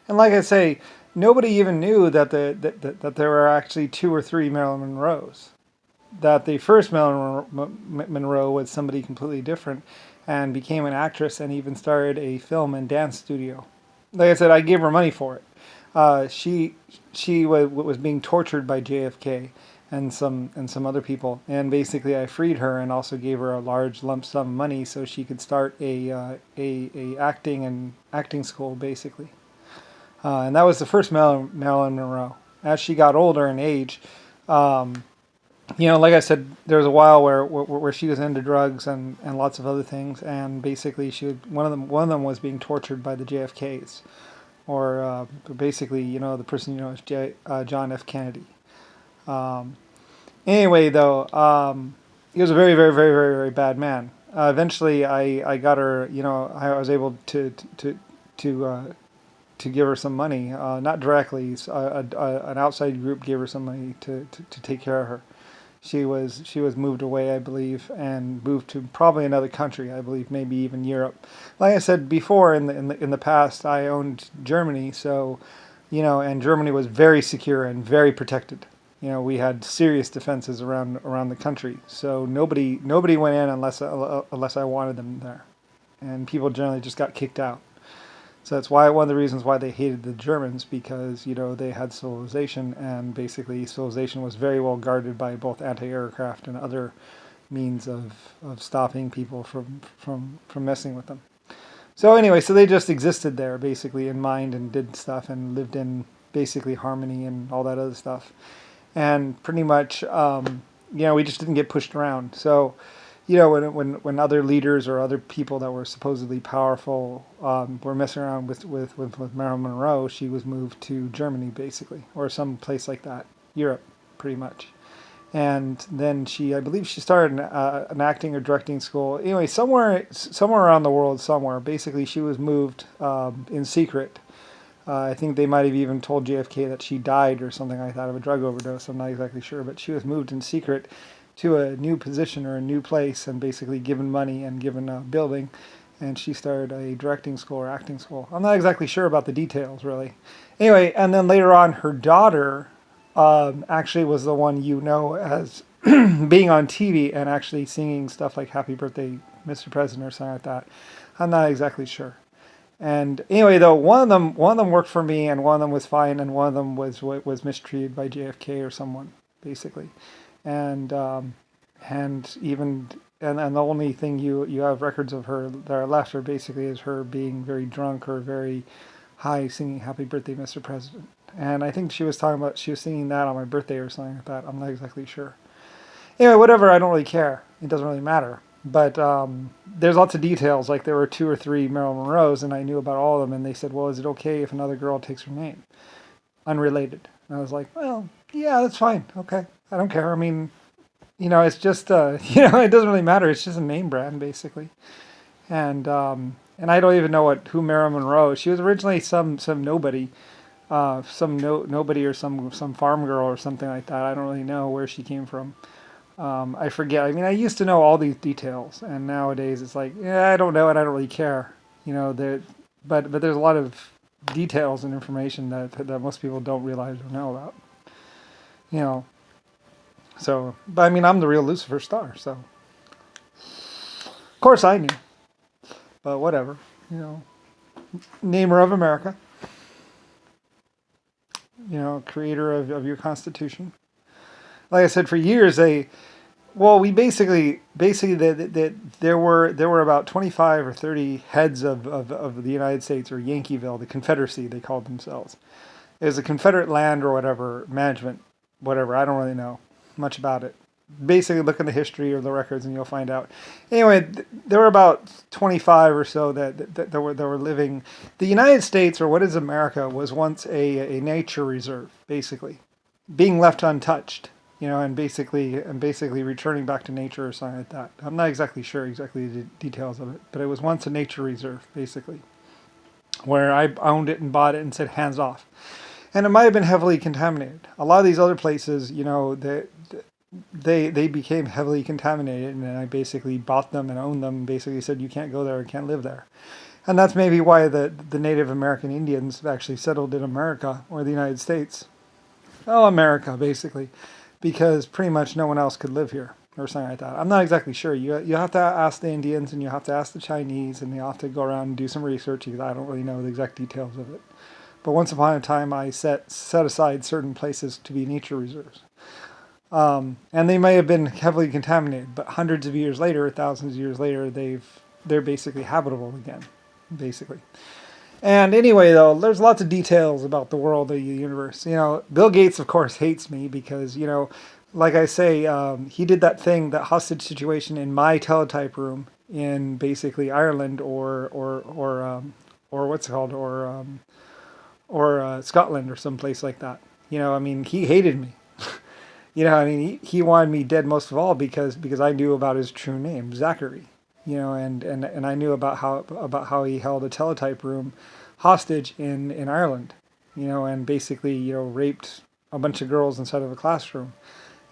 And like I say, nobody even knew that there were actually two or three Marilyn Monroes. That the first Monroe was somebody completely different and became an actress and even started a film and dance studio. Like I said, I gave her money for it. She was being tortured by JFK and some other people, and basically I freed her and also gave her a large lump sum of money so she could start a acting school basically. And that was the first Marilyn Monroe. As she got older in age, um, like I said, there was a while where she was into drugs and lots of other things, and basically one of them was being tortured by the JFKs, or basically the person as John F. Kennedy. Um, anyway, though, he was a very very very very very bad man. Eventually, I got her. I was able to to give her some money, not directly. An outside group gave her some money to take care of her. She was moved away, I believe, and moved to probably another country, I believe, maybe even Europe. Like I said before, in the past, I owned Germany, so and Germany was very secure and very protected. We had serious defenses around the country, so nobody went in unless I wanted them there, and people generally just got kicked out. So that's why one of the reasons why they hated the Germans, because they had civilization, and basically civilization was very well guarded by both anti-aircraft and other means of stopping people from messing with them. So anyway, so they just existed there basically in mind and did stuff and lived in basically harmony and all that other stuff. And pretty much, we just didn't get pushed around. So when other leaders or other people that were supposedly powerful were messing around with Marilyn Monroe, she was moved to Germany basically, or some place like that, Europe, pretty much. And then I believe she started an acting or directing school. Anyway, somewhere around the world, somewhere. Basically, she was moved in secret. I think they might have even told JFK that she died or something like that of a drug overdose. I'm not exactly sure, but she was moved in secret to a new position or a new place and basically given money and given a building, and she started a directing school or acting school. I'm not exactly sure about the details really. Anyway, and then later on her daughter actually was the one as being on TV and actually singing stuff like Happy Birthday Mr. President or something like that. I'm not exactly sure. And anyway, though, one of them worked for me, and one of them was fine, and one of them was mistreated by JFK or someone, basically. And and the only thing you have records of her that are left are basically is her being very drunk or very high singing Happy Birthday Mr. President. And I think she was singing that on my birthday or something like that. I'm not exactly sure. Anyway, whatever, I don't really care. It doesn't really matter. But there's lots of details, like there were two or three Marilyn Monroes, and I knew about all of them, and they said, well, is it okay if another girl takes her name? Unrelated. And I was like, well, yeah, that's fine. Okay. I don't care. I mean, it's just, it doesn't really matter. It's just a name brand, basically. And I don't even know who Marilyn Monroe is. She was originally some nobody, nobody or some farm girl or something like that. I don't really know where she came from. I forget. I mean, I used to know all these details, and nowadays it's like, yeah, I don't know, and I don't really care. But there's a lot of details and information that most people don't realize or know about. You know, but I mean, I'm the real Lucifer Star, so of course I knew. But whatever, namer of America, creator of your Constitution. Like I said, for years we basically there were about 25 or 30 heads of the United States, or Yankeeville, the Confederacy they called themselves. It was a Confederate land or whatever management, whatever. I don't really know much about it. Basically, look in the history or the records, and you'll find out. Anyway, there were about 25 or so that were living. The United States, or what is America, was once a nature reserve, basically, being left untouched. And basically returning back to nature or something like that. I'm not exactly sure the details of it, but it was once a nature reserve, basically, where I owned it and bought it and said hands off. And it might have been heavily contaminated. A lot of these other places, they became heavily contaminated, and I basically bought them and owned them. And basically said you can't go there, you can't live there. And that's maybe why the Native American Indians actually settled in America or the United States. Oh, America, basically, because pretty much no one else could live here or something like that. I'm not exactly sure. You have to ask the Indians and you have to ask the Chinese and you have to go around and do some research because I don't really know the exact details of it. But once upon a time, I set aside certain places to be nature reserves. And they may have been heavily contaminated, but hundreds of years later, thousands of years later, they're basically habitable again, basically. And anyway, though, there's lots of details about the world of the universe. Bill Gates, of course, hates me because, like I say, he did that thing, that hostage situation in my teletype room in basically Ireland or what's it called, or Scotland or someplace like that. He hated me. He wanted me dead most of all because I knew about his true name, Zachary. And I knew about how he held a teletype room hostage in Ireland, and basically, raped a bunch of girls inside of a classroom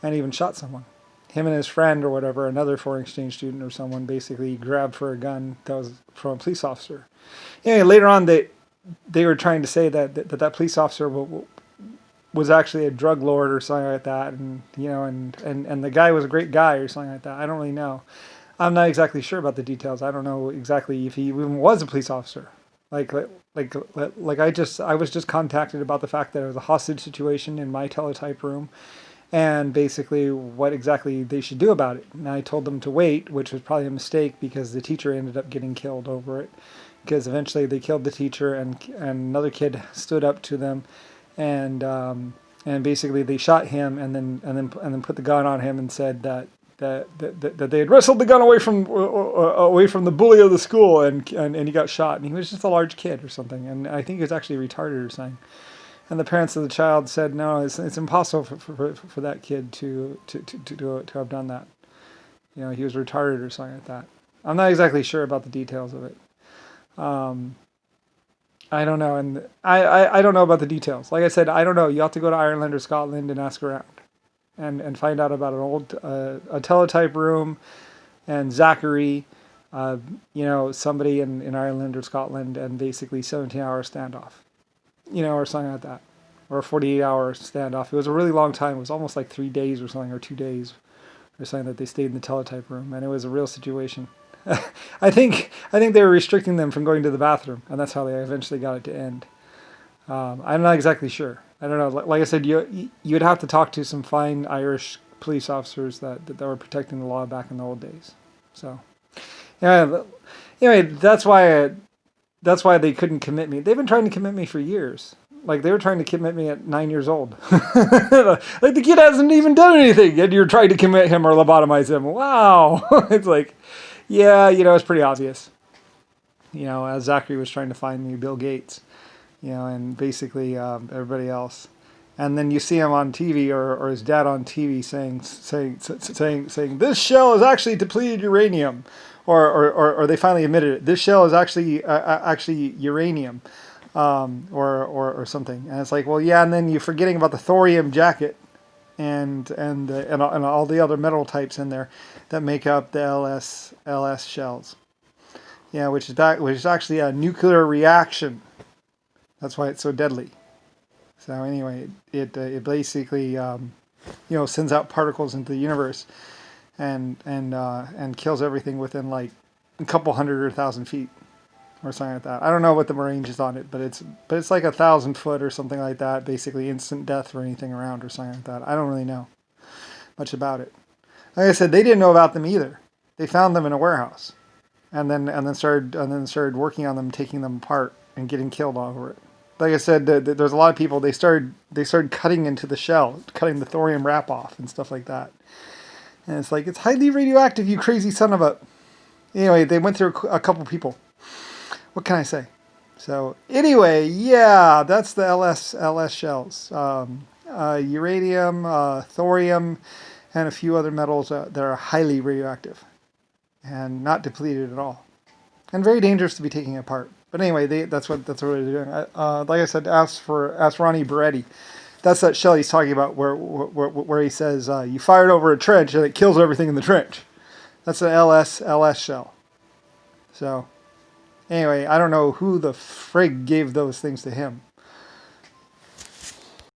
and even shot someone. Him and his friend or whatever, another foreign exchange student or someone, basically grabbed for a gun that was from a police officer. Anyway, later on, they were trying to say that police officer was actually a drug lord or something like that, and the guy was a great guy or something like that. I don't really know. I'm not exactly sure about the details. I don't know exactly if he even was a police officer. I was just contacted about the fact that it was a hostage situation in my teletype room, and basically what exactly they should do about it. And I told them to wait, which was probably a mistake because the teacher ended up getting killed over it. Because eventually they killed the teacher, and another kid stood up to them, and basically they shot him, and then put the gun on him and said that they had wrestled the gun away from the bully of the school, and he got shot, and he was just a large kid or something, and I think he was actually retarded or something. And the parents of the child said, no, it's impossible for that kid to have done that. He was retarded or something like that. I'm not exactly sure about the details of it. I don't know, and I don't know about the details. Like I said, I don't know. You have to go to Ireland or Scotland and ask around, and find out about an old a teletype room, and Zachary, somebody in Ireland or Scotland, and basically 17-hour standoff, or something like that, or a 48-hour standoff. It was a really long time. It was almost like 3 days or something, or 2 days, or something that they stayed in the teletype room, and it was a real situation. I think they were restricting them from going to the bathroom, and that's how they eventually got it to end. I'm not exactly sure. I don't know. Like I said, you'd have to talk to some fine Irish police officers that were protecting the law back in the old days. So, yeah. Anyway, that's why they couldn't commit me. They've been trying to commit me for years. Like, they were trying to commit me at 9 years old. Like, the kid hasn't even done anything, and you're trying to commit him or lobotomize him. Wow. It's like, yeah, it's pretty obvious. As Zachary was trying to find me, Bill Gates, and basically everybody else. And then you see him on TV or his dad on TV saying this shell is actually depleted uranium, or they finally admitted it. This shell is actually uranium, or something. And it's like, well, yeah. And then you're forgetting about the thorium jacket, and all the other metal types in there that make up the LS shells. Yeah, which is actually a nuclear reaction. That's why it's so deadly. So anyway, it basically sends out particles into the universe, and kills everything within like a couple hundred or 1,000 feet or something like that. I don't know what the range is on it, but it's like 1,000 foot or something like that. Basically, instant death for anything around or something like that. I don't really know much about it. Like I said, they didn't know about them either. They found them in a warehouse, and then started working on them, taking them apart, and getting killed over it. Like I said, there's a lot of people. They started cutting into the shell, cutting the thorium wrap off and stuff like that. And it's like, it's highly radioactive, you crazy son of a. Anyway, they went through a couple people. What can I say? So anyway, yeah, that's the LS shells. Uranium, thorium, and a few other metals that are highly radioactive and not depleted at all, and very dangerous to be taking apart. But anyway, that's what they're doing. Like I said, ask Ronnie Beretti. That's that shell he's talking about where he says you fired over a trench and it kills everything in the trench. That's an LS shell. So Anyway, I don't know who the frig gave those things to him.